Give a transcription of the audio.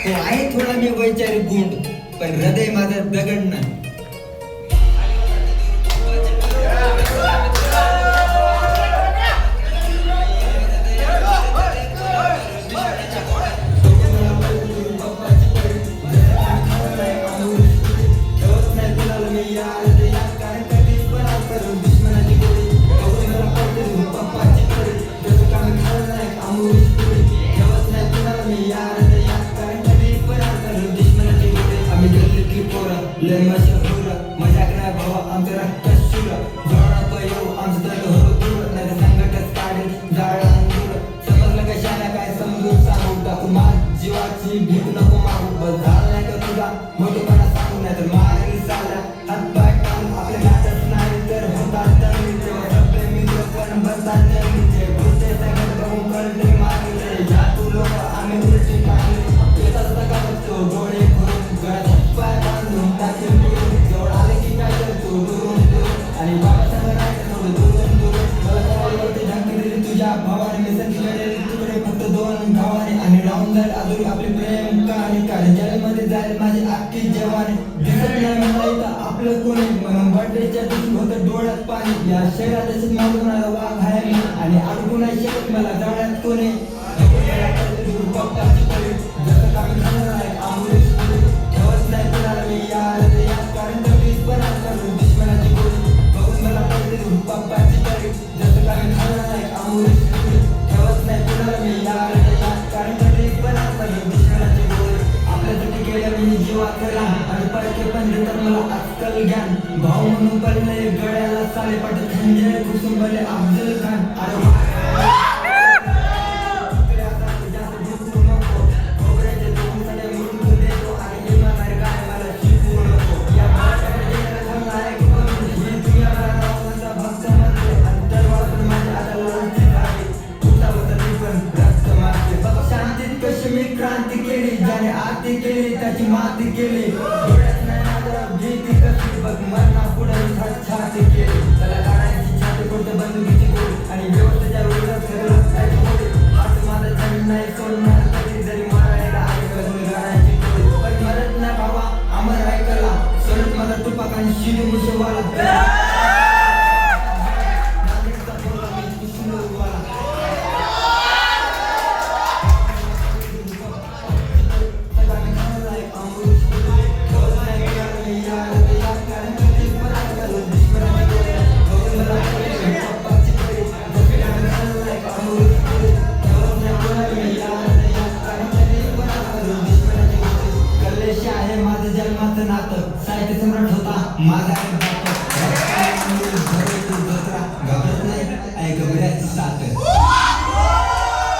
तो आहे थोडा मी वैचारिक गुंड, पण हृदय माझं दगड नाही. मजाक नाही भावा आमचं रक्त शुर जोडा येऊ आमचं तर हो दूर नाही संकटच काढेल जाळा दूर समजलं कशाला काय समजून सांगू टाकू माझ जीवाची भीत नको मागू बस झालं नाही का तुझा मोठेपणा सांगू नाही तर मारेल साला हात पाय टाळून आपल्या नाचत नाही तर होतात तरी तेव्हा सगळे मित्र पण बनतात तरी ते बोलते सगळं बघून कळले मारले या तू लोक आम्ही उलटी टाकले येतात का बघतो डोळे भरून गळ्यात हात पाय बांधून टाकेल आणि बाबा सांगा नाही थोडं दुरून दुरून मला करायवरती ढांकी दिली तुझ्या भावाने मी संगीकडे तुकडे फक्त दोन गावाने आणि राहून जाईल अजून आपले प्रेम कहाणी काढे जलमध्ये जाईल माझी अख्खी जवानी दिसत नाही मला इथं आपलं कोणी म्हणून बर्थडेच्या दिवशी होतं डोळ्यात पाणी या शहरात तसेच मागवणारा वाघ आहे मी आणि अडकू नाही शकत मला जाळ्यात कोणी पप्पाची पळी जसं कामी खाणार आहे आंबुलीच पुढे ठेवत नाही कुणाला मी या कारण तरीच पण करून दुश्मनाची गोळी बघून मला पडते पप्पाची पळी जसं कामी खाणार आहे आंबुलीच पुढे ठेवत नाही कुणाला मी या कारण तरीच पण करून दुश्मनाची गोळी आपल्यासाठी केलं मी जीवाचं रान आणि पडके पण देतात मला आजकाल ज्ञान भाऊ म्हणून पडले गळ्याला साडेपाठ खंजर घुसून पडले अफजल खान अरे क्रांती केली ज्याने आरती केली त्याची माती केली डोळ्यात नाही माझं भीती कसली बघ मरणा पुढे छाती केली त्याला गाण्याची छाती करते बंदुकीची गोळी आणि व्यवस्थेच्या विरोधात सगळं असं माझं जमीन नाही सोडणार कधी जरी मारायला ऐकलं मी गाण्याची गोळी पण मरत नाही भावा अमर ऐकला सोडत माझा तुपाक आणि शिलू मुशवाला आहे माझं जन्माचं नातं साहित्य सम्राट होता माझा